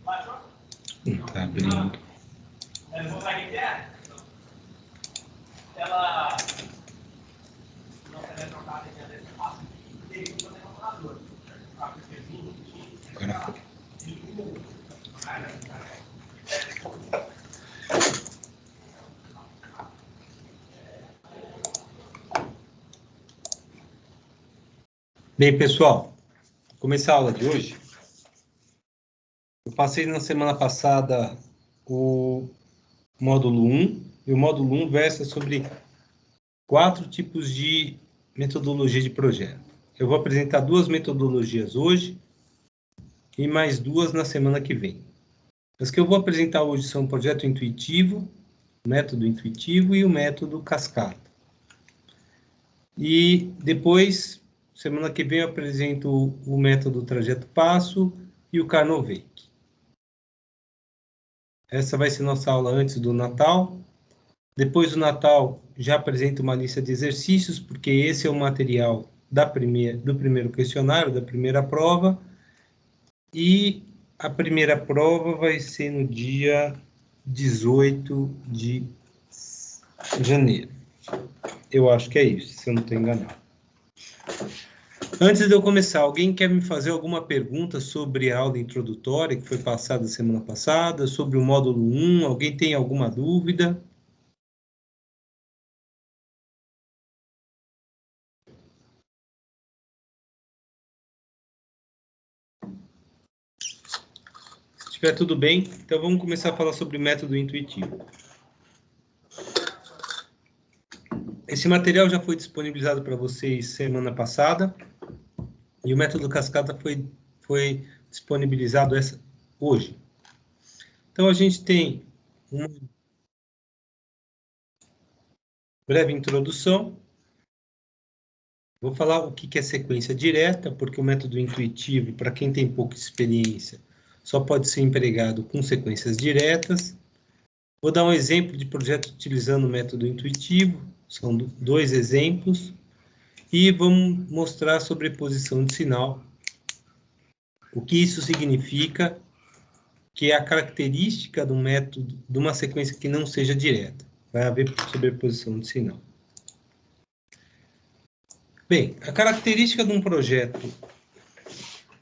Não está abrindo. Agora foi. Bem, pessoal, vou começar a aula de hoje. Eu passei na semana passada o módulo 1, e o módulo 1 versa sobre 4 tipos de metodologia de projeto. Eu vou apresentar 2 metodologias hoje e mais 2 na semana que vem. As que eu vou apresentar hoje são o projeto intuitivo, o método intuitivo e o método cascata. E depois, semana que vem, eu apresento o método trajeto passo e o Carnovec. Essa vai ser nossa aula antes do Natal. Depois do Natal, já apresento uma lista de exercícios, porque esse é o material do primeiro questionário, da primeira prova. E a primeira prova vai ser no dia 18 de janeiro. Eu acho que é isso, se eu não estou enganado. Antes de eu começar, alguém quer me fazer alguma pergunta sobre a aula introdutória que foi passada semana passada, sobre o módulo 1? Alguém tem alguma dúvida? Se estiver tudo bem, então vamos começar a falar sobre método intuitivo. Esse material já foi disponibilizado para vocês semana passada, e o método cascata foi disponibilizado hoje. Então, a gente tem uma breve introdução. Vou falar o que é sequência direta, porque o método intuitivo, para quem tem pouca experiência, só pode ser empregado com sequências diretas. Vou dar um exemplo de projeto utilizando o método intuitivo, são 2 exemplos, e vamos mostrar a sobreposição de sinal, o que isso significa, que é a característica do método, de uma sequência que não seja direta. Vai haver sobreposição de sinal. Bem, a característica de um projeto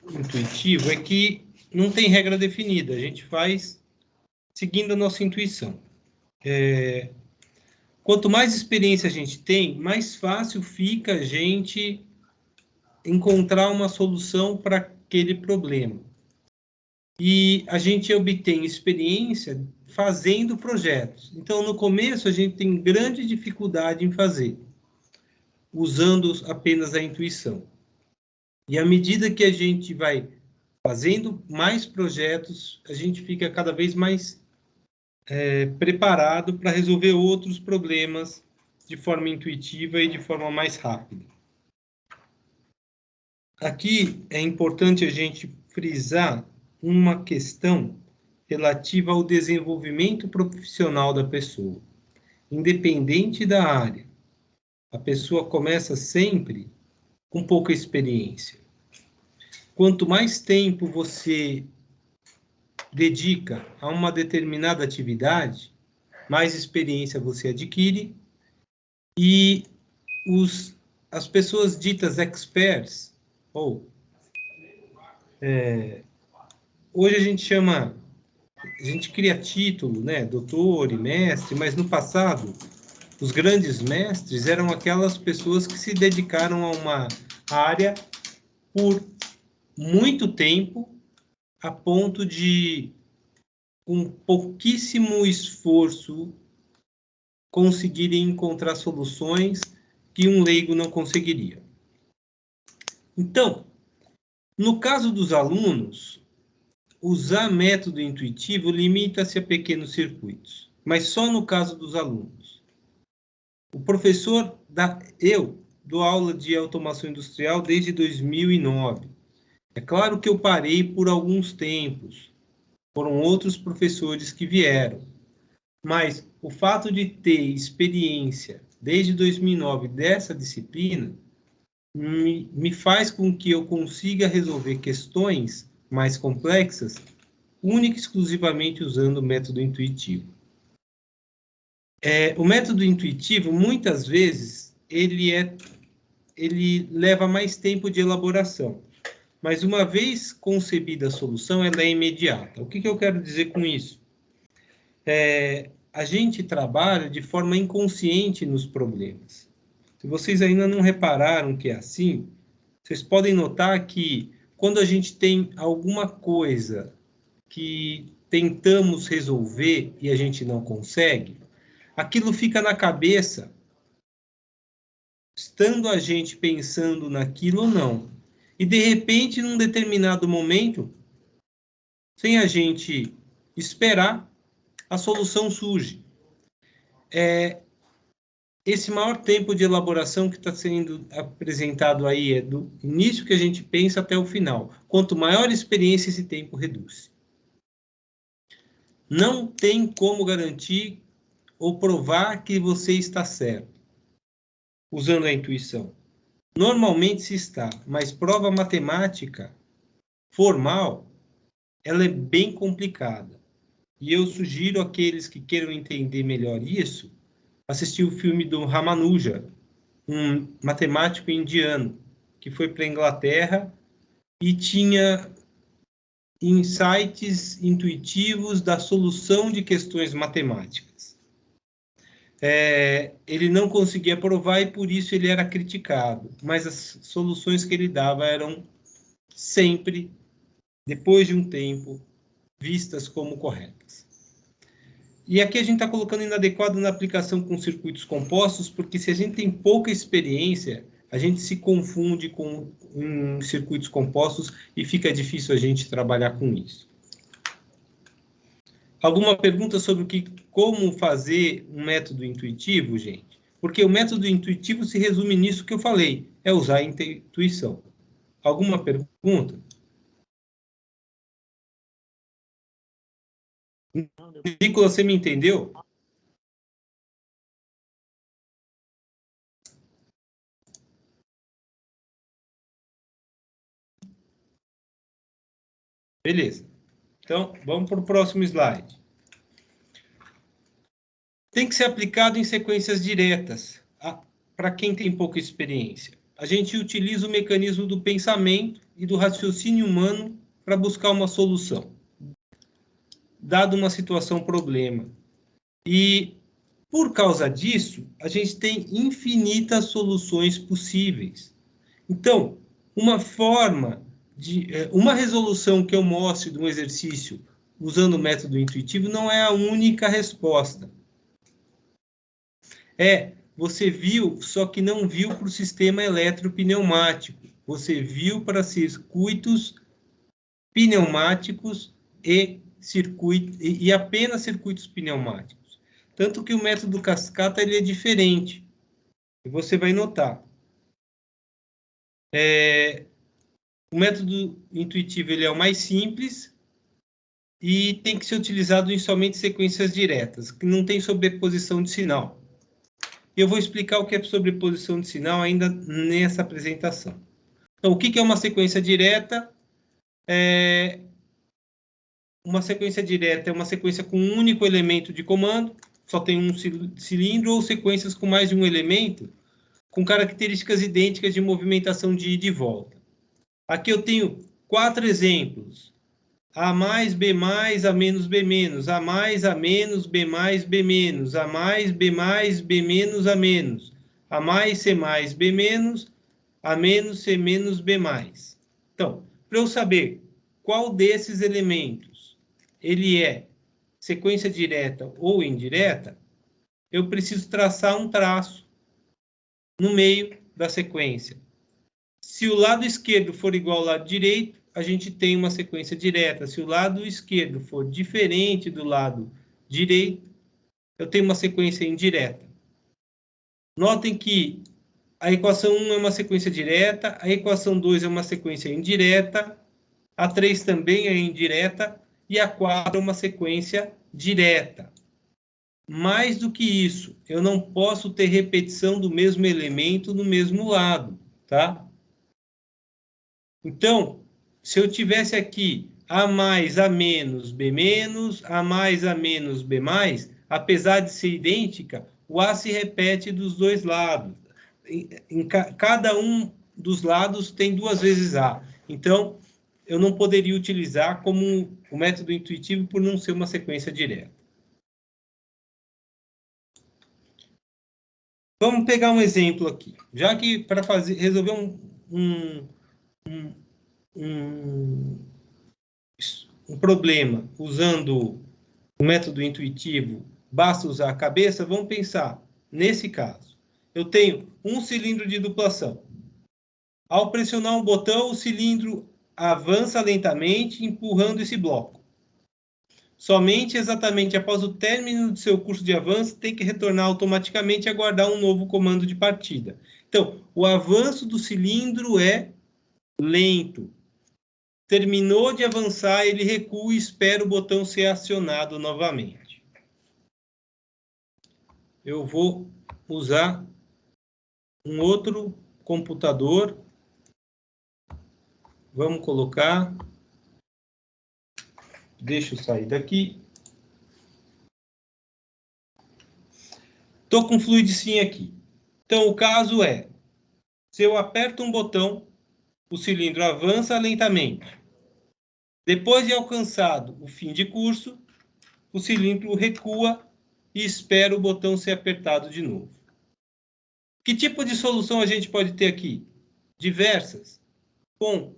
intuitivo é que não tem regra definida, a gente faz seguindo a nossa intuição. Quanto mais experiência a gente tem, mais fácil fica a gente encontrar uma solução para aquele problema. E a gente obtém experiência fazendo projetos. Então, no começo, a gente tem grande dificuldade em fazer, usando apenas a intuição. E à medida que a gente vai fazendo mais projetos, a gente fica cada vez mais preparado para resolver outros problemas de forma intuitiva e de forma mais rápida. Aqui é importante a gente frisar uma questão relativa ao desenvolvimento profissional da pessoa. Independente da área, a pessoa começa sempre com pouca experiência. Quanto mais tempo você dedica a uma determinada atividade, mais experiência você adquire, e as pessoas ditas experts, hoje a gente cria título, né, doutor e mestre, mas no passado, os grandes mestres eram aquelas pessoas que se dedicaram a uma área por muito tempo, a ponto de, com pouquíssimo esforço, conseguirem encontrar soluções que um leigo não conseguiria. Então, no caso dos alunos, usar método intuitivo limita-se a pequenos circuitos, mas só no caso dos alunos. O professor, eu dou aula de automação industrial desde 2009. É claro que eu parei por alguns tempos, foram outros professores que vieram, mas o fato de ter experiência desde 2009 dessa disciplina me faz com que eu consiga resolver questões mais complexas única e exclusivamente usando o método intuitivo. O método intuitivo, muitas vezes, ele leva mais tempo de elaboração. Mas uma vez concebida a solução, ela é imediata. O que eu quero dizer com isso? A gente trabalha de forma inconsciente nos problemas. Se vocês ainda não repararam que é assim, vocês podem notar que quando a gente tem alguma coisa que tentamos resolver e a gente não consegue, aquilo fica na cabeça, estando a gente pensando naquilo ou não. E, de repente, num determinado momento, sem a gente esperar, a solução surge. Esse maior tempo de elaboração que está sendo apresentado aí é do início que a gente pensa até o final. Quanto maior a experiência, esse tempo reduz. Não tem como garantir ou provar que você está certo, usando a intuição. Normalmente se está, mas prova matemática formal, ela é bem complicada. E eu sugiro àqueles que queiram entender melhor isso, assistir o filme do Ramanuja, um matemático indiano, que foi para a Inglaterra e tinha insights intuitivos da solução de questões matemáticas. Ele não conseguia provar e por isso ele era criticado, mas as soluções que ele dava eram sempre, depois de um tempo, vistas como corretas. E aqui a gente está colocando inadequado na aplicação com circuitos compostos, porque se a gente tem pouca experiência, a gente se confunde com circuitos compostos e fica difícil a gente trabalhar com isso. Alguma pergunta sobre como fazer um método intuitivo, gente? Porque o método intuitivo se resume nisso que eu falei, é usar a intuição. Alguma pergunta? Nicolas, você me entendeu? Beleza. Então, vamos para o próximo slide. Tem que ser aplicado em sequências diretas, para quem tem pouca experiência. A gente utiliza o mecanismo do pensamento e do raciocínio humano para buscar uma solução, dado uma situação problema. E, por causa disso, a gente tem infinitas soluções possíveis. Então, uma resolução que eu mostre de um exercício usando o método intuitivo não é a única resposta. Você viu, só que não viu para o sistema eletropneumático. Você viu para circuitos pneumáticos e apenas circuitos pneumáticos. Tanto que o método cascata ele é diferente. E você vai notar. O método intuitivo ele é o mais simples e tem que ser utilizado em somente sequências diretas, que não tem sobreposição de sinal. E eu vou explicar o que é sobreposição de sinal ainda nessa apresentação. Então, o que é uma sequência direta? Uma sequência direta é uma sequência com um único elemento de comando, só tem um cilindro, ou sequências com mais de um elemento, com características idênticas de movimentação de ida e volta. Aqui eu tenho 4 exemplos. A mais, B mais, A menos, B menos. A mais, A menos, B mais, B menos. A mais, B mais, B menos, A menos. A mais, C mais, B menos. A menos, C menos, B mais. Então, para eu saber qual desses elementos ele é sequência direta ou indireta, eu preciso traçar um traço no meio da sequência. Se o lado esquerdo for igual ao lado direito, a gente tem uma sequência direta. Se o lado esquerdo for diferente do lado direito, eu tenho uma sequência indireta. Notem que a equação 1 é uma sequência direta, a equação 2 é uma sequência indireta, a 3 também é indireta, e a 4 é uma sequência direta. Mais do que isso, eu não posso ter repetição do mesmo elemento no mesmo lado, tá? Então, se eu tivesse aqui A mais, A menos, B menos, A mais, A menos, B mais, apesar de ser idêntica, o A se repete dos dois lados. Cada um dos lados tem duas vezes A. Então, eu não poderia utilizar como o método intuitivo por não ser uma sequência direta. Vamos pegar um exemplo aqui. Já que para resolver um problema usando o método intuitivo, basta usar a cabeça, vamos pensar nesse caso. Eu tenho um cilindro de duplação. Ao pressionar um botão, o cilindro avança lentamente, empurrando esse bloco. Somente exatamente após o término de seu curso de avanço, tem que retornar automaticamente e aguardar um novo comando de partida. Então, o avanço do cilindro é lento. Terminou de avançar, ele recua e espera o botão ser acionado novamente. Eu vou usar um outro computador. Vamos colocar. Deixa eu sair daqui. Estou com Fluid Sim aqui. Então, o caso é, se eu aperto um botão, o cilindro avança lentamente. Depois de alcançado o fim de curso, o cilindro recua e espera o botão ser apertado de novo. Que tipo de solução a gente pode ter aqui? Diversas. Com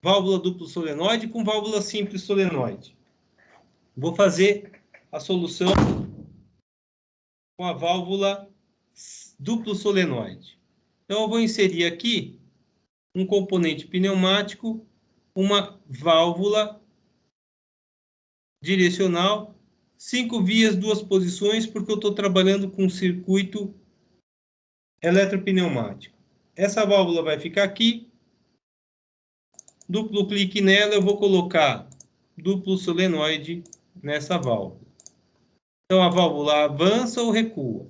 válvula duplo solenoide com válvula simples solenoide. Vou fazer a solução com a válvula duplo solenoide. Então, eu vou inserir aqui um componente pneumático, uma válvula direcional, 5 vias, 2 posições, porque eu estou trabalhando com um circuito eletropneumático. Essa válvula vai ficar aqui. Duplo clique nela, eu vou colocar duplo solenoide nessa válvula. Então, a válvula avança ou recua.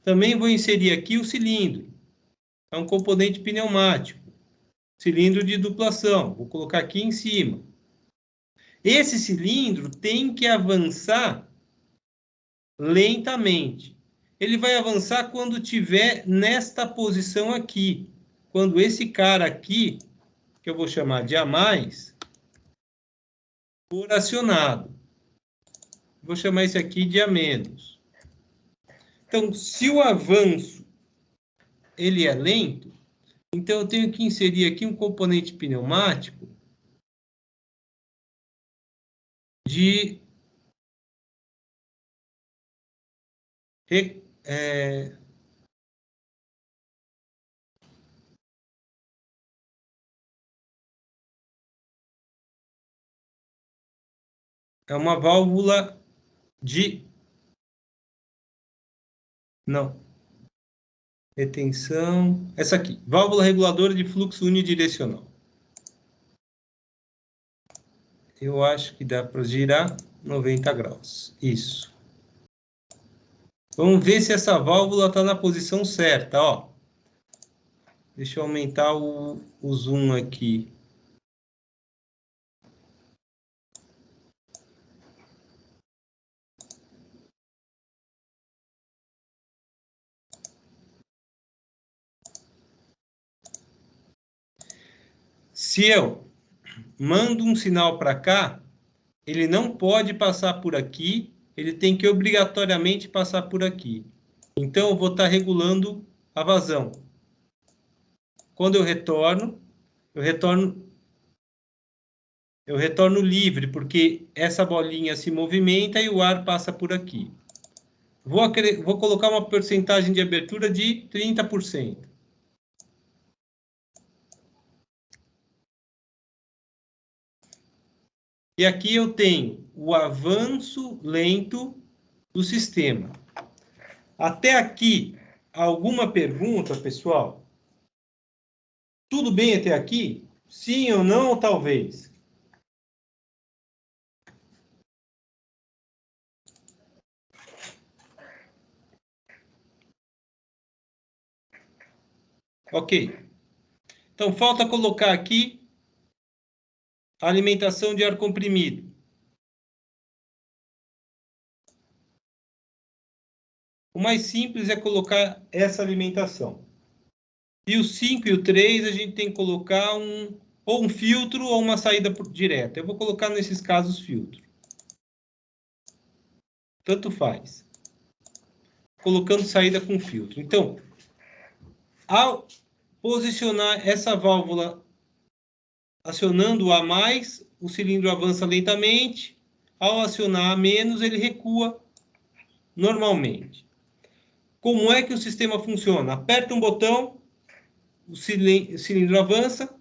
Também vou inserir aqui o cilindro. É um componente pneumático. Cilindro de duplação. Vou colocar aqui em cima. Esse cilindro tem que avançar lentamente. Ele vai avançar quando tiver nesta posição aqui. Quando esse cara aqui, que eu vou chamar de A+, for acionado. Vou chamar esse aqui de A-. Então, se o avanço ele é lento, então eu tenho que inserir aqui um componente pneumático de é uma válvula de... Não. Retenção. Essa aqui. Válvula reguladora de fluxo unidirecional. Eu acho que dá para girar 90 graus. Isso. Vamos ver se essa válvula está na posição certa. Ó. Deixa eu aumentar o zoom aqui. Se eu mando um sinal para cá, ele não pode passar por aqui, ele tem que obrigatoriamente passar por aqui. Então, eu vou estar regulando a vazão. Quando eu retorno livre, porque essa bolinha se movimenta e o ar passa por aqui. Vou colocar uma porcentagem de abertura de 30%. E aqui eu tenho o avanço lento do sistema. Até aqui, alguma pergunta, pessoal? Tudo bem até aqui? Sim ou não, ou talvez? Ok. Então, falta colocar aqui alimentação de ar comprimido. O mais simples é colocar essa alimentação. E o 5 e o 3, a gente tem que colocar ou um filtro ou uma saída direta. Eu vou colocar nesses casos filtro. Tanto faz. Colocando saída com filtro. Então, ao posicionar essa válvula acionando o A+, o cilindro avança lentamente. Ao acionar A-, ele recua normalmente. Como é que o sistema funciona? Aperta um botão, o cilindro avança.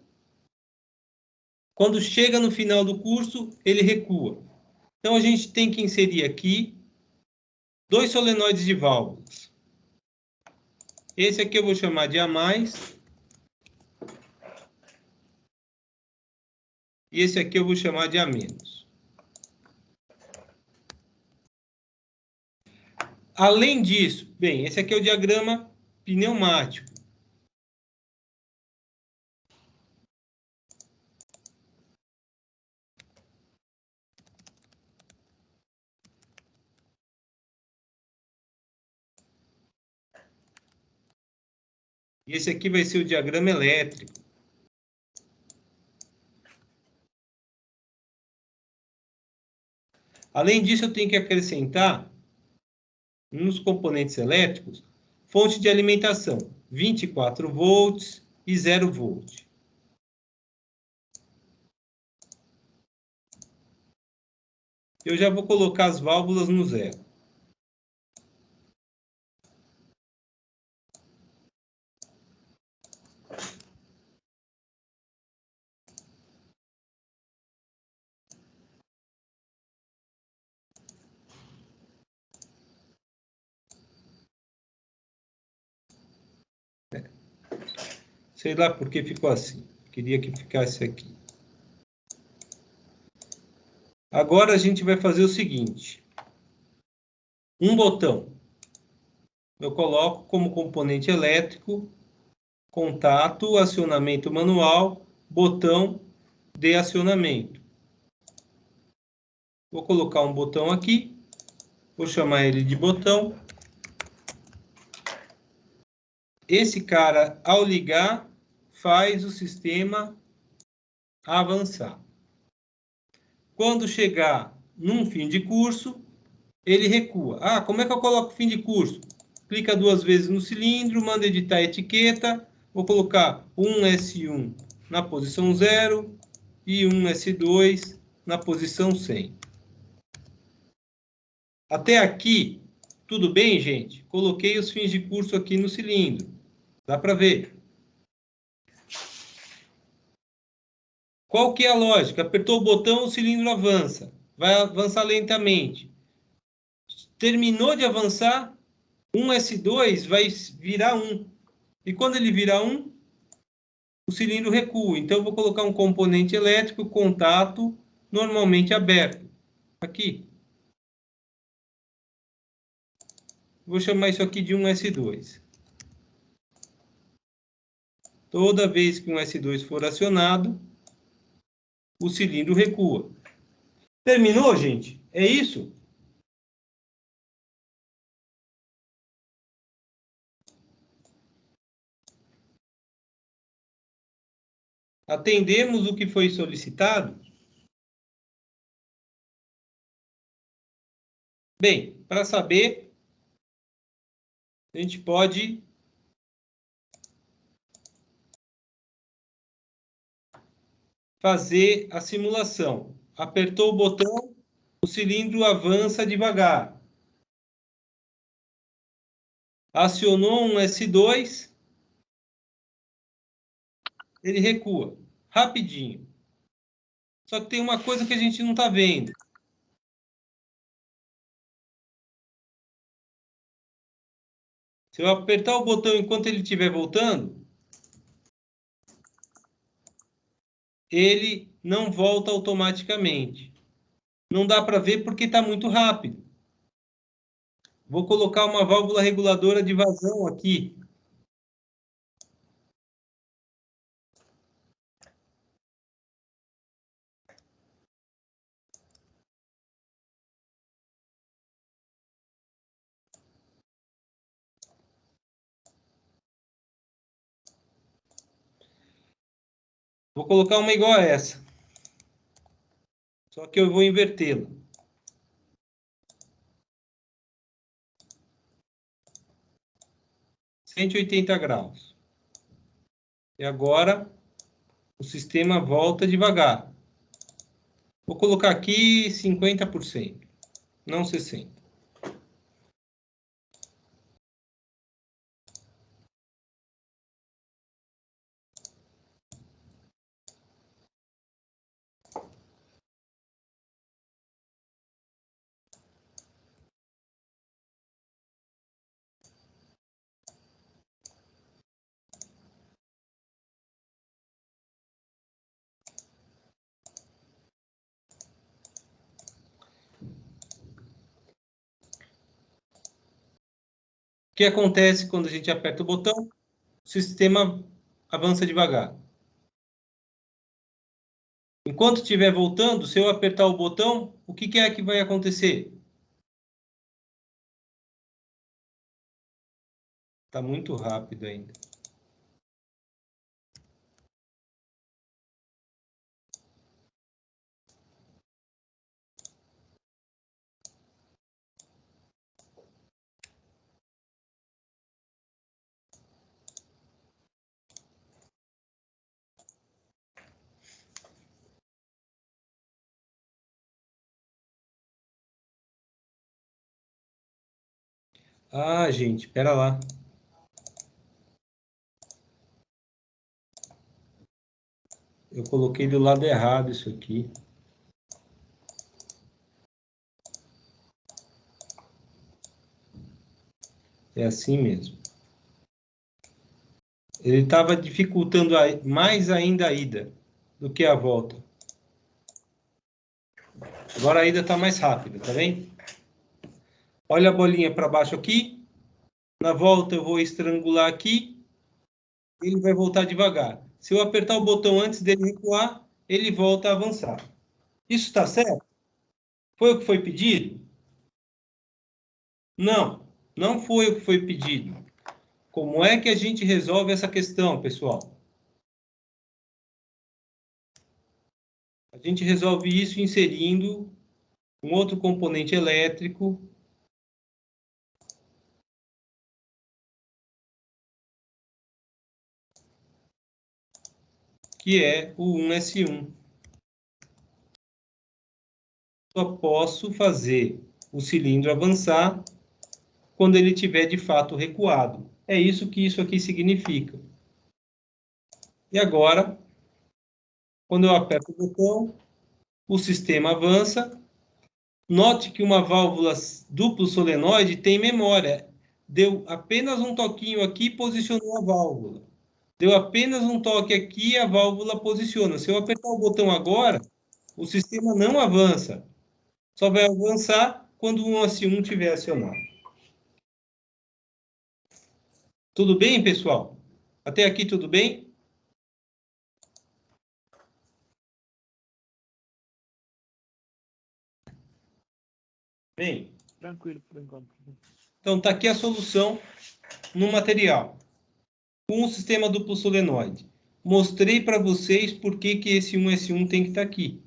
Quando chega no final do curso, ele recua. Então, a gente tem que inserir aqui 2 solenoides de válvulas. Esse aqui eu vou chamar de A+, e esse aqui eu vou chamar de A-. Além disso, bem, esse aqui é o diagrama pneumático. E esse aqui vai ser o diagrama elétrico. Além disso, eu tenho que acrescentar, nos componentes elétricos, fonte de alimentação, 24 volts e 0 volt. Eu já vou colocar as válvulas no 0. Sei lá por que ficou assim. Queria que ficasse aqui. Agora a gente vai fazer o seguinte. Um botão. Eu coloco como componente elétrico, contato, acionamento manual, botão de acionamento. Vou colocar um botão aqui. Vou chamar ele de botão. Esse cara, ao ligar, faz o sistema avançar. Quando chegar num fim de curso, ele recua. Ah, como é que eu coloco fim de curso? Clica 2 vezes no cilindro, manda editar a etiqueta. Vou colocar um S1 na posição 0 e um S2 na posição 100. Até aqui, tudo bem, gente? Coloquei os fins de curso aqui no cilindro. Dá para ver. Qual que é a lógica? Apertou o botão, o cilindro avança. Vai avançar lentamente. Terminou de avançar, um S2 vai virar 1. E quando ele virar 1, o cilindro recua. Então, eu vou colocar um componente elétrico, contato, normalmente aberto. Aqui. Vou chamar isso aqui de um S2. Toda vez que um S2 for acionado, o cilindro recua. Terminou, gente? É isso? Atendemos o que foi solicitado? Bem, para saber, a gente pode fazer a simulação. Apertou o botão, o cilindro avança devagar. Acionou um S2, ele recua rapidinho. Só que tem uma coisa que a gente não está vendo. Se eu apertar o botão enquanto ele estiver voltando, ele não volta automaticamente. Não dá para ver porque está muito rápido. Vou colocar uma válvula reguladora de vazão aqui. Vou colocar uma igual a essa. Só que eu vou invertê-la. 180 graus. E agora, o sistema volta devagar. Vou colocar aqui 50%, não 60%. O que acontece quando a gente aperta o botão? O sistema avança devagar. Enquanto estiver voltando, se eu apertar o botão, o que é que vai acontecer? Está muito rápido ainda. Ah, gente, espera lá. Eu coloquei do lado errado isso aqui. É assim mesmo. Ele estava dificultando mais ainda a ida do que a volta. Agora a ida está mais rápida, tá vendo? Olha a bolinha para baixo aqui. Na volta eu vou estrangular aqui. Ele vai voltar devagar. Se eu apertar o botão antes dele recuar, ele volta a avançar. Isso está certo? Foi o que foi pedido? Não, não foi o que foi pedido. Como é que a gente resolve essa questão, pessoal? A gente resolve isso inserindo um outro componente elétrico que é o 1S1. Só posso fazer o cilindro avançar quando ele tiver de fato recuado. É isso que isso aqui significa. E agora, quando eu aperto o botão, o sistema avança. Note que uma válvula duplo solenoide tem memória. Deu apenas um toquinho aqui e posicionou a válvula. Deu apenas um toque aqui e a válvula posiciona. Se eu apertar o botão agora, o sistema não avança. Só vai avançar quando o 1S1 estiver acionado. Tudo bem, pessoal? Até aqui tudo bem? Bem. Tranquilo por enquanto. Então, está aqui a solução no material. Com o sistema duplo solenoide. Mostrei para vocês por que esse 1S1 tem que estar aqui.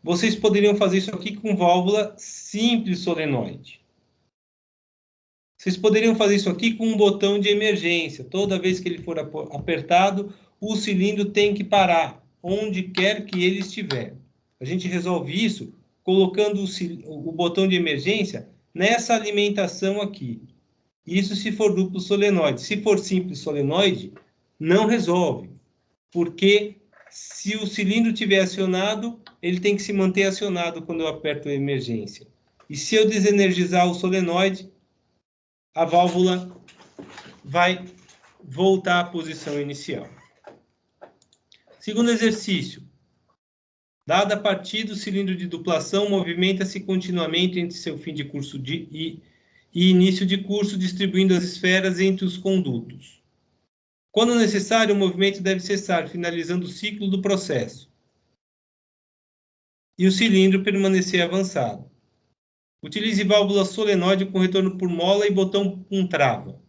Vocês poderiam fazer isso aqui com válvula simples solenoide. Vocês poderiam fazer isso aqui com um botão de emergência. Toda vez que ele for apertado, o cilindro tem que parar, onde quer que ele estiver. A gente resolve isso colocando o botão de emergência nessa alimentação aqui. Isso se for duplo solenoide. Se for simples solenoide, não resolve. Porque se o cilindro estiver acionado, ele tem que se manter acionado quando eu aperto a emergência. E se eu desenergizar o solenoide, a válvula vai voltar à posição inicial. Segundo exercício. Dada a partida, o cilindro de duplação movimenta-se continuamente entre seu fim de curso e início de curso, distribuindo as esferas entre os condutos. Quando necessário, o movimento deve cessar, finalizando o ciclo do processo. E o cilindro permanecer avançado. Utilize válvula solenoide com retorno por mola e botão com trava.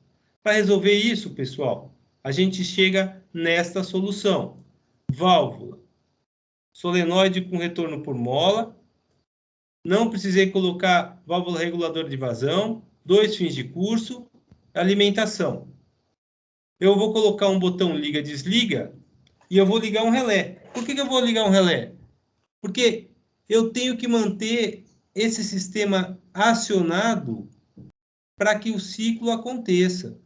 Para resolver isso, pessoal, a gente chega nesta solução. Válvula, solenoide com retorno por mola, não precisei colocar válvula reguladora de vazão, 2 fins de curso, alimentação. Eu vou colocar um botão liga-desliga e eu vou ligar um relé. Por que eu vou ligar um relé? Porque eu tenho que manter esse sistema acionado para que o ciclo aconteça.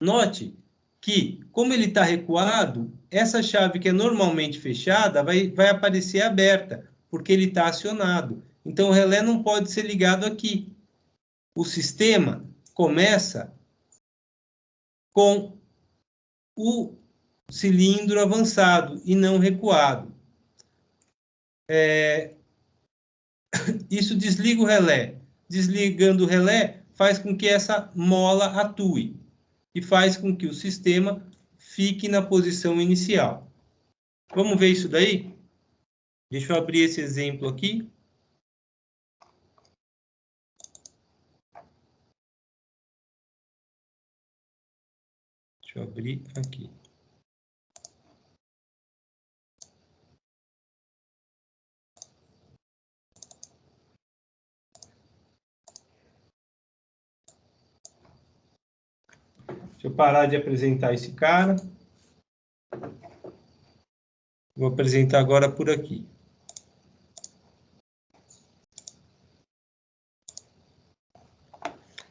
Note que, como ele está recuado, essa chave que é normalmente fechada vai aparecer aberta, porque ele está acionado. Então, o relé não pode ser ligado aqui. O sistema começa com o cilindro avançado e não recuado. Isso desliga o relé. Desligando o relé faz com que essa mola atue e faz com que o sistema fique na posição inicial. Vamos ver isso daí? Deixa eu abrir esse exemplo aqui. Deixa eu abrir aqui. Deixa eu parar de apresentar esse cara. Vou apresentar agora por aqui.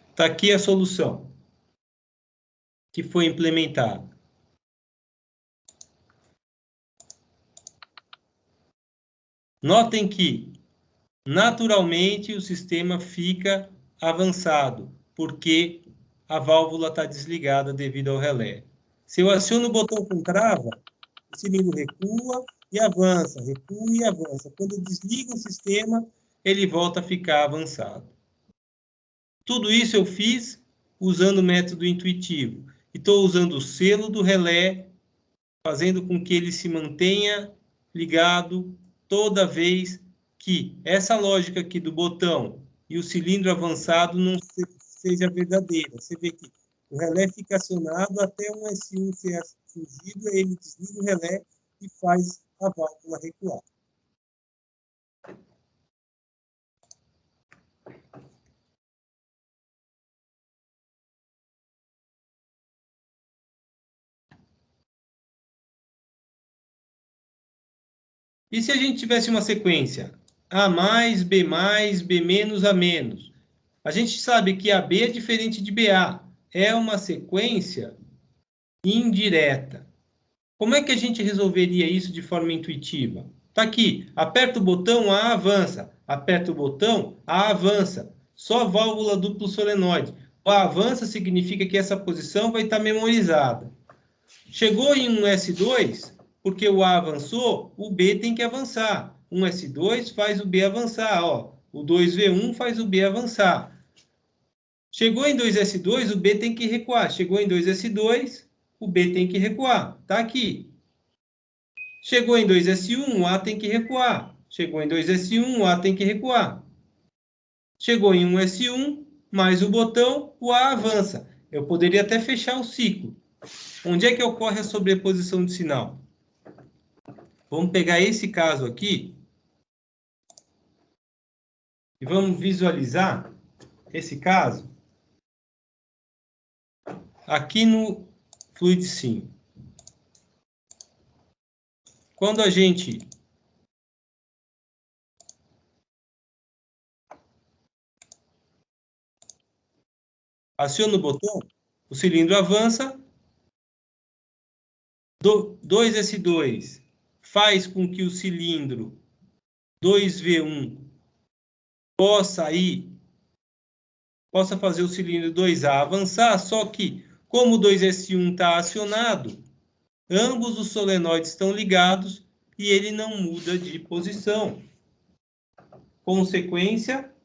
Está aqui a solução que foi implementada. Notem que, naturalmente, o sistema fica avançado, porque a válvula está desligada devido ao relé. Se eu aciono o botão com trava, o cilindro recua e avança, recua e avança. Quando eu desligo o sistema, ele volta a ficar avançado. Tudo isso eu fiz usando o método intuitivo. E estou usando o selo do relé, fazendo com que ele se mantenha ligado toda vez que essa lógica aqui do botão e o cilindro avançado não seja verdadeira. Você vê que o relé fica acionado até um S1 ser atingido, ele desliga o relé e faz a válvula recuar. E se a gente tivesse uma sequência A mais, B mais, B menos, A menos? A gente sabe que AB é diferente de BA. É uma sequência indireta. Como é que a gente resolveria isso de forma intuitiva? Está aqui, aperta o botão, A avança. Aperta o botão, A avança. Só válvula duplo solenoide. O A avança significa que essa posição vai estar memorizada. Chegou em um S2, porque o A avançou, o B tem que avançar. Um S2 faz o B avançar. Ó. O 2V1 faz o B avançar. Chegou em 2S2, o B tem que recuar. Chegou em 2S2, o B tem que recuar. Está aqui. Chegou em 2S1, o A tem que recuar. Chegou em 2S1, o A tem que recuar. Chegou em 1S1, mais o botão, o A avança. Eu poderia até fechar o ciclo. Onde é que ocorre a sobreposição de sinal? Vamos pegar esse caso aqui e vamos visualizar esse caso aqui no FluidSim. Quando a gente aciona o botão, o cilindro avança, 2S2 faz com que o cilindro 2V1 possa fazer o cilindro 2A avançar, só que, como o 2S1 está acionado, ambos os solenoides estão ligados e ele não muda de posição. Consequência,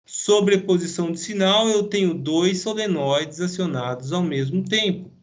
sobreposição de sinal, eu tenho 2 solenoides acionados ao mesmo tempo.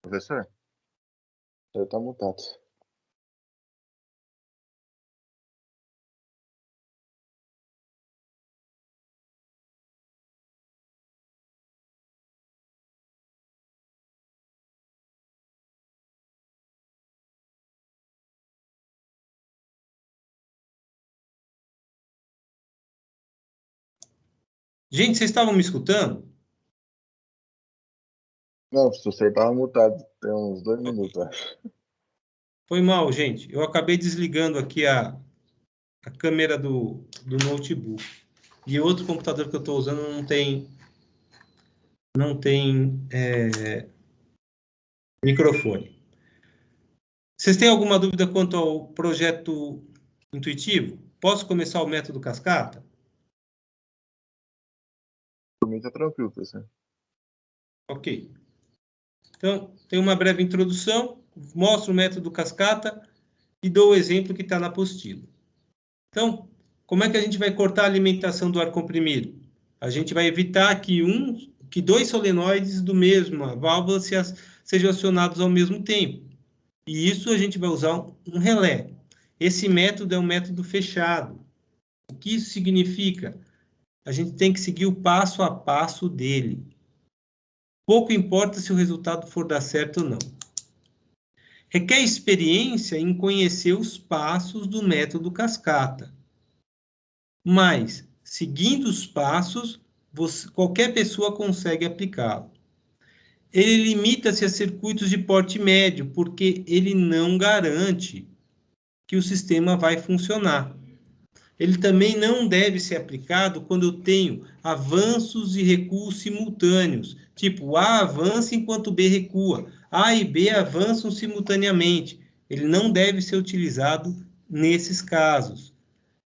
Professor? Ele está mutado. Gente, vocês estavam me escutando? Não, o senhor estava mutado. Tem uns 2 minutos, acho. Foi mal, gente. Eu acabei desligando aqui a câmera do notebook. E outro computador que eu estou usando não tem microfone. Vocês têm alguma dúvida quanto ao projeto intuitivo? Posso começar o método cascata? Por mim está tranquilo, professor. Ok. Então, tem uma breve introdução, mostro o método cascata e dou o exemplo que está na apostila. Então, como é que a gente vai cortar a alimentação do ar comprimido? A gente vai evitar que 2 solenoides do mesma válvula sejam acionados ao mesmo tempo. E isso a gente vai usar um relé. Esse método é um método fechado. O que isso significa? A gente tem que seguir o passo a passo dele. Pouco importa se o resultado for dar certo ou não. Requer experiência em conhecer os passos do método cascata. Mas, seguindo os passos, qualquer pessoa consegue aplicá-lo. Ele limita-se a circuitos de porte médio, porque ele não garante que o sistema vai funcionar. Ele também não deve ser aplicado quando eu tenho avanços e recuos simultâneos, tipo A avança enquanto B recua, A e B avançam simultaneamente. Ele não deve ser utilizado nesses casos.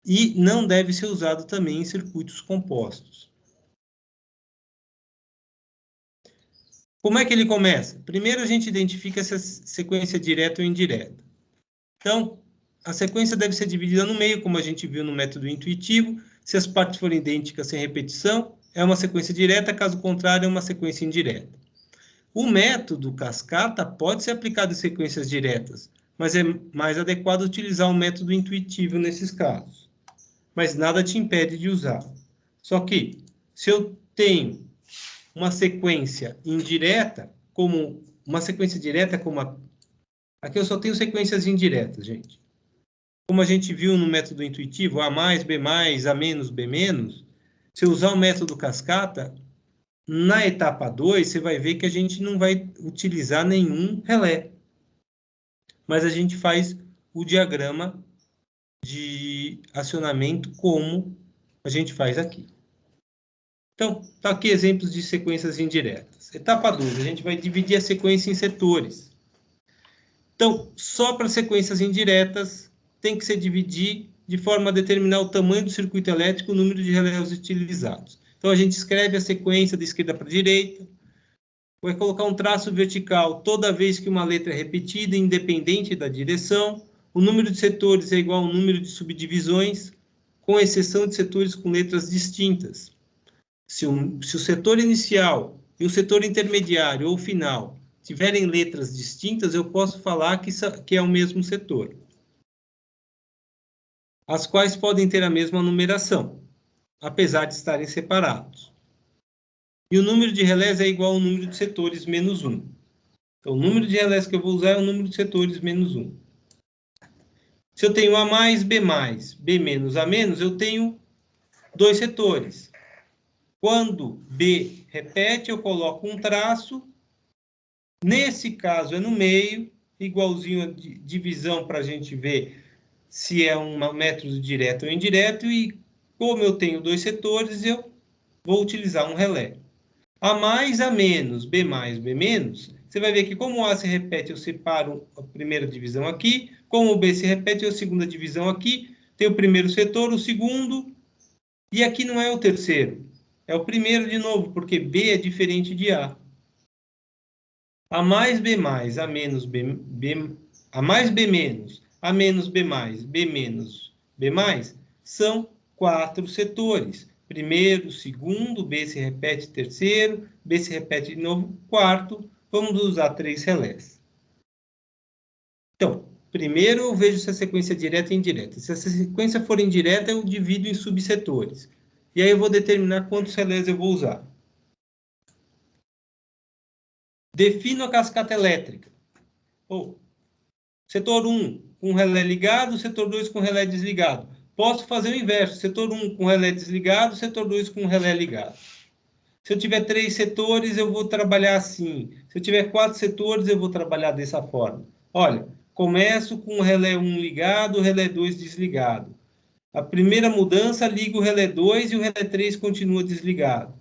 E não deve ser usado também em circuitos compostos. Como é que ele começa? Primeiro a gente identifica se a sequência é direta ou indireta. Então, a sequência deve ser dividida no meio, como a gente viu no método intuitivo. Se as partes forem idênticas sem repetição, é uma sequência direta, caso contrário, é uma sequência indireta. O método cascata pode ser aplicado em sequências diretas, mas é mais adequado utilizar o método intuitivo nesses casos. Mas nada te impede de usar. Só que, se eu tenho uma sequência indireta, como uma sequência direta, aqui eu só tenho sequências indiretas, gente. Como a gente viu no método intuitivo, A mais, B mais, A menos, B menos, se eu usar o método cascata, na etapa 2, você vai ver que a gente não vai utilizar nenhum relé. Mas a gente faz o diagrama de acionamento como a gente faz aqui. Então, tá aqui exemplos de sequências indiretas. Etapa 2, a gente vai dividir a sequência em setores. Então, só para sequências indiretas, tem que se dividir de forma a determinar o tamanho do circuito elétrico e o número de relés utilizados. Então, a gente escreve a sequência da esquerda para a direita, vai colocar um traço vertical toda vez que uma letra é repetida, independente da direção. O número de setores é igual ao número de subdivisões, com exceção de setores com letras distintas. Se o setor inicial e o setor intermediário ou final tiverem letras distintas, eu posso falar que é o mesmo setor, as quais podem ter a mesma numeração, apesar de estarem separados. E o número de relés é igual ao número de setores menos 1. Então, o número de relés que eu vou usar é o número de setores menos 1. Se eu tenho A mais, B mais, B menos, A menos, eu tenho 2 setores. Quando B repete, eu coloco um traço. Nesse caso, é no meio, igualzinho a divisão para a gente ver se é um método direto ou indireto. E como eu tenho 2 setores, eu vou utilizar um relé. A mais, A menos, B mais, B menos. Você vai ver que como o A se repete, eu separo a primeira divisão aqui. Como o B se repete, eu a segunda divisão aqui. Tem o primeiro setor, o segundo. E aqui não é o terceiro. É o primeiro de novo, porque B é diferente de A. A mais B mais, A menos B, A mais B menos, A menos B mais, B menos B mais, são 4 setores. Primeiro, segundo, B se repete terceiro, B se repete de novo quarto, vamos usar 3 relés. Então, primeiro eu vejo se a sequência é direta ou indireta. Se a sequência for indireta, eu divido em subsetores. E aí eu vou determinar quantos relés eu vou usar. Defino a cascata elétrica. Setor 1 com relé ligado, setor 2 com relé desligado. Posso fazer o inverso. Setor 1 com relé desligado, setor 2 com relé ligado. Se eu tiver 3 setores, eu vou trabalhar assim. Se eu tiver 4 setores, eu vou trabalhar dessa forma. Olha, começo com o relé 1 ligado, o relé 2 desligado. A primeira mudança, ligo o relé 2 e o relé 3 continua desligado.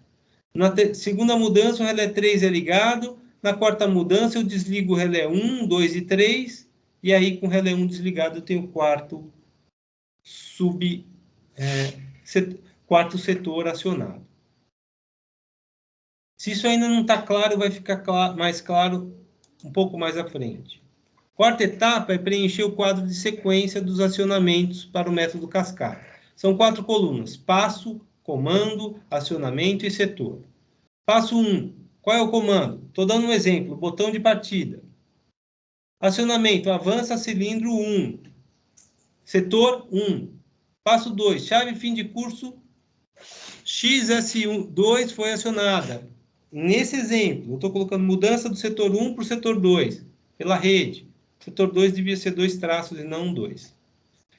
Na segunda mudança, o relé 3 é ligado. Na quarta mudança, eu desligo o relé 1, 2 e 3. E aí, com o relé 1 desligado, eu tenho o quarto setor acionado. Se isso ainda não está claro, vai ficar mais claro um pouco mais à frente. Quarta etapa é preencher o quadro de sequência dos acionamentos para o método cascata. São 4 colunas: passo, comando, acionamento e setor. Passo 1. Qual é o comando? Estou dando um exemplo. Botão de partida. Acionamento. Avança cilindro 1. Setor 1. Passo 2. Chave fim de curso XS2 foi acionada. Nesse exemplo, eu estou colocando mudança do setor 1 para o setor 2, pela rede. O setor 2 devia ser 2 traços e não 2.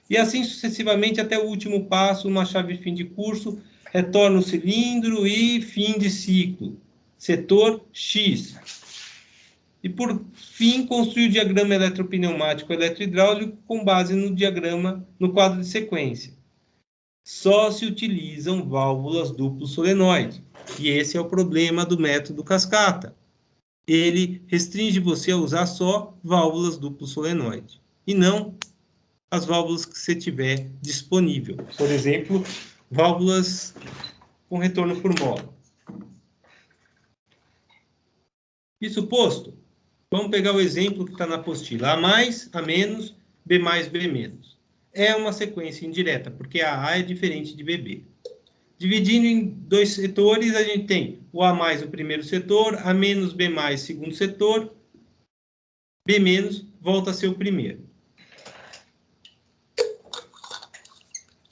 E assim sucessivamente até o último passo, uma chave fim de curso, retorna o cilindro e fim de ciclo. Setor X. E por fim, construir o diagrama eletropneumático eletrohidráulico com base no diagrama, no quadro de sequência. Só se utilizam válvulas duplo solenoide. E esse é o problema do método cascata. Ele restringe você a usar só válvulas duplo solenoide. E não as válvulas que você tiver disponível. Por exemplo, válvulas com retorno por mola. Isso posto, vamos pegar o exemplo que está na apostila. A mais, A menos, B mais, B menos. É uma sequência indireta, porque a A é diferente de BB. Dividindo em 2 setores, a gente tem o A mais, o primeiro setor, A menos, B mais, segundo setor, B menos volta a ser o primeiro.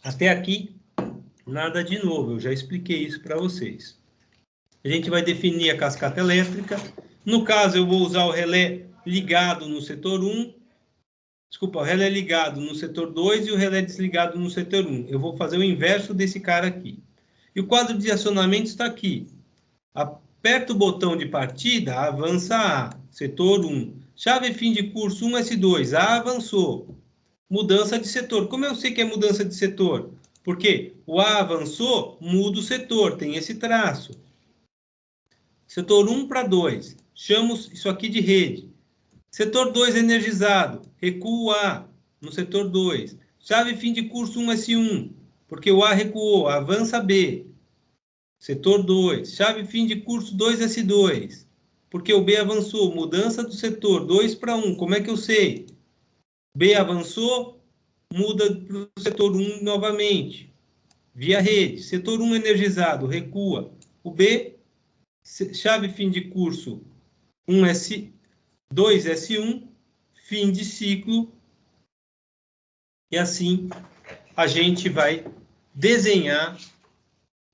Até aqui, nada de novo, eu já expliquei isso para vocês. A gente vai definir a cascata elétrica. No caso, eu vou usar o relé ligado no setor 1, o relé ligado no setor 2 e o relé desligado no setor 1. Eu vou fazer o inverso desse cara aqui. E o quadro de acionamento está aqui. Aperta o botão de partida, avança A, setor 1. Chave fim de curso 1S2, A avançou. Mudança de setor. Como eu sei que é mudança de setor? Porque o A avançou, muda o setor, tem esse traço. Setor 1 para 2. Chamo isso aqui de rede. Setor 2 energizado. Recuo o A no setor 2. Chave fim de curso 1S1. Porque o A recuou. Avança B. Setor 2. Chave fim de curso 2S2. Porque o B avançou. Mudança do setor 2 para 1. Como é que eu sei? B avançou, muda para o setor 1 novamente. Via rede. Setor 1 energizado. Recua. O B, chave fim de curso 2S1, fim de ciclo. E assim a gente vai desenhar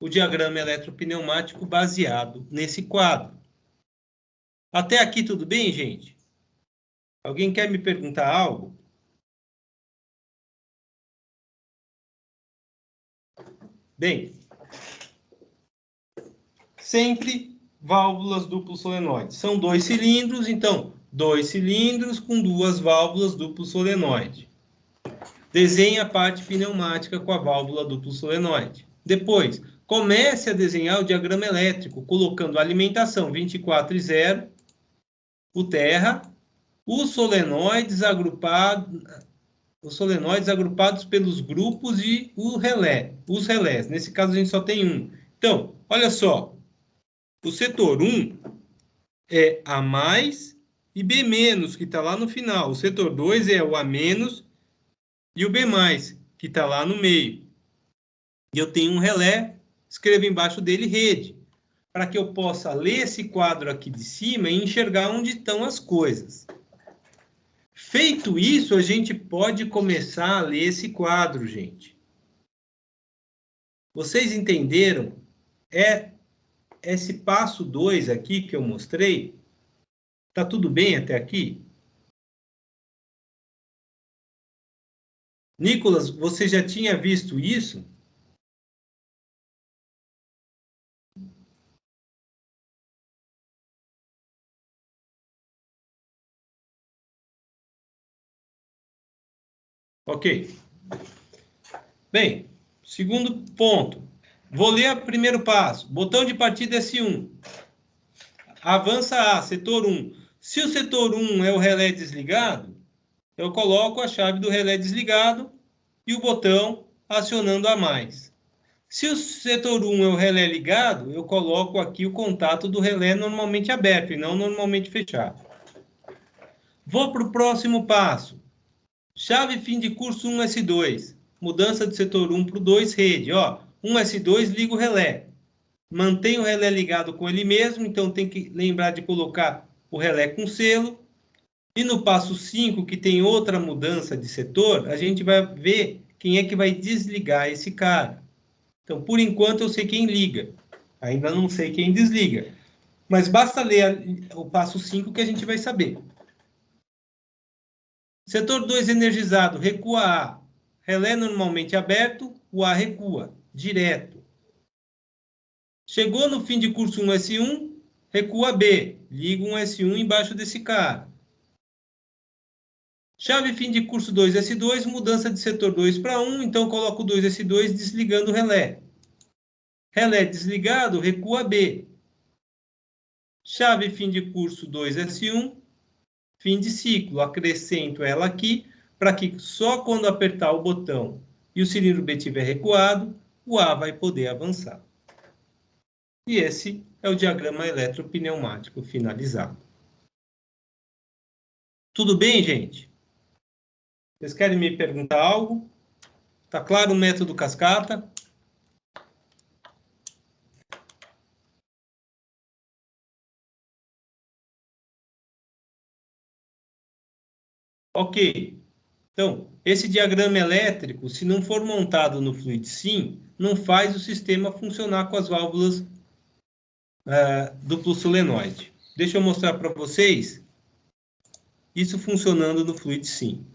o diagrama eletropneumático baseado nesse quadro. Até aqui tudo bem, gente? Alguém quer me perguntar algo? Bem, sempre válvulas duplo solenoide. São 2 cilindros, então 2 cilindros com 2 válvulas duplo solenoide. Desenhe a parte pneumática com a válvula duplo solenoide. Depois, comece a desenhar o diagrama elétrico, colocando a alimentação 24 e 0, o terra, os solenoides agrupados pelos grupos e os relés. Nesse caso, a gente só tem um. Então, olha só. O setor 1 é A mais e B menos, que está lá no final. O setor 2 é o A menos e o B mais, que está lá no meio. E eu tenho um relé, escrevo embaixo dele rede. para que eu possa ler esse quadro aqui de cima e enxergar onde estão as coisas. Feito isso, a gente pode começar a ler esse quadro, gente. Vocês entenderam? Esse passo 2 aqui que eu mostrei. Tá tudo bem até aqui? Nicolas, você já tinha visto isso? Ok. Bem, segundo ponto. Vou ler o primeiro passo. Botão de partida S1. Avança A, setor 1. Se o setor 1 é o relé desligado, eu coloco a chave do relé desligado e o botão acionando a mais. Se o setor 1 é o relé ligado, eu coloco aqui o contato do relé normalmente aberto e não normalmente fechado. Vou para o próximo passo. Chave fim de curso 1S2. Mudança do setor 1 para o 2, rede. 1S2 liga o relé. Mantém o relé ligado com ele mesmo, então tem que lembrar de colocar o relé com selo. E no passo 5, que tem outra mudança de setor, a gente vai ver quem é que vai desligar esse cara. Então, por enquanto, eu sei quem liga. Ainda não sei quem desliga. Mas basta ler o passo 5 que a gente vai saber. Setor 2 energizado, recua A. Relé normalmente aberto, o A recua, direto. Chegou no fim de curso 1S1, recua B. Liga um S1 embaixo desse cara. Chave fim de curso 2S2, mudança de setor 2 para 1, então coloco o 2S2 desligando o relé. Relé desligado, recua B. Chave fim de curso 2S1, fim de ciclo. Acrescento ela aqui, para que só quando apertar o botão e o cilindro B estiver recuado, o A vai poder avançar. E esse é o diagrama eletropneumático finalizado. Tudo bem, gente? Vocês querem me perguntar algo? Tá claro o método cascata? Ok. Então, esse diagrama elétrico, se não for montado no FluidSim, não faz o sistema funcionar com as válvulas duplo solenoide. Deixa eu mostrar para vocês isso funcionando no FluidSim.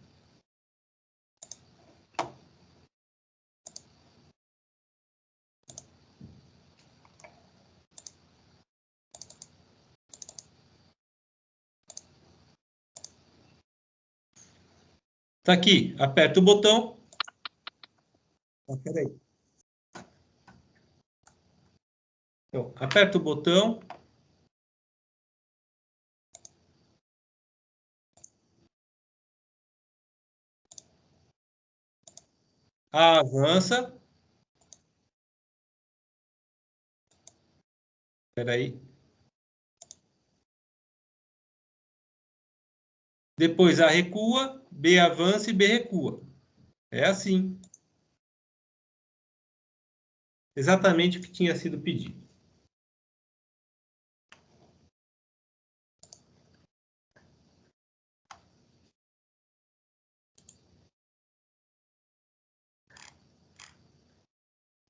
Tá aqui, aperta o botão. Peraí. Então, aperta o botão. Avança. Peraí. Depois A recua, B avança e B recua. É assim. Exatamente o que tinha sido pedido.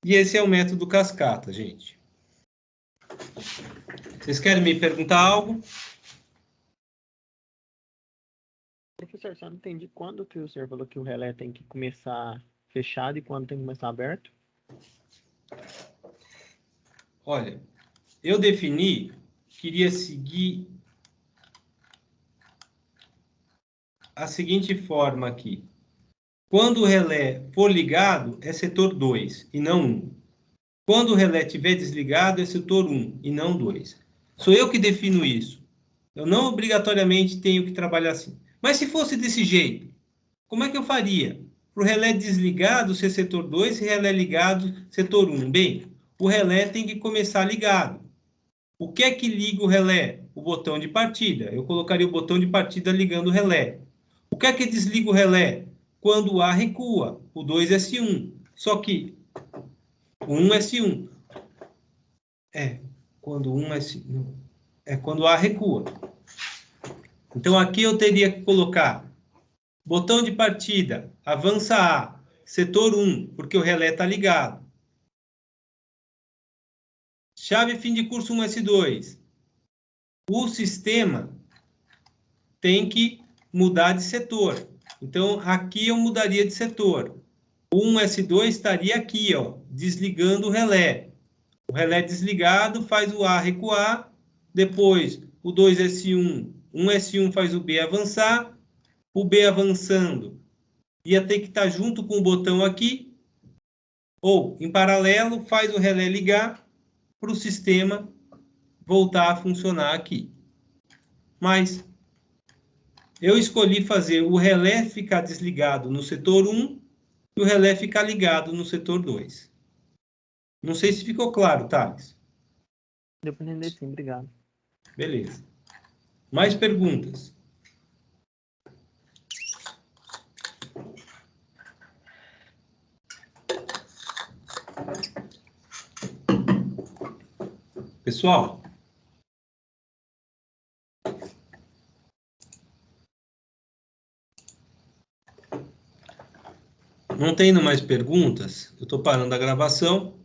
E esse é o método cascata, gente. Vocês querem me perguntar algo? Professor, só não entendi quando que o senhor falou que o relé tem que começar fechado e quando tem que começar aberto? Olha, eu defini, queria seguir a seguinte forma aqui. Quando o relé for ligado, é setor 2 e não 1. Quando o relé estiver desligado, é setor 1 e não 2. Sou eu que defino isso. Eu não obrigatoriamente tenho que trabalhar assim. Mas se fosse desse jeito, como é que eu faria? Para o relé desligado ser setor 2 e relé ligado setor 1. Bem, o relé tem que começar ligado. O que é que liga o relé? O botão de partida. Eu colocaria o botão de partida ligando o relé. O que é que desliga o relé? Quando o A recua, o 2S1. Só que o 1S1. quando quando A recua. Então, aqui eu teria que colocar botão de partida, avança A, setor 1, porque o relé está ligado. Chave fim de curso 1S2. O sistema tem que mudar de setor. Então, aqui eu mudaria de setor. O 1S2 estaria aqui, ó, desligando o relé. O relé desligado faz o A recuar. Depois, o 2S1, 1S1 faz o B avançar. O B avançando ia ter que estar junto com o botão aqui. Ou, em paralelo, faz o relé ligar para o sistema voltar a funcionar aqui. Mas eu escolhi fazer o relé ficar desligado no setor 1 e o relé ficar ligado no setor 2. Não sei se ficou claro, Thales. Deu para entender sim, obrigado. Beleza. Mais perguntas? Pessoal, não tendo mais perguntas, eu estou parando a gravação.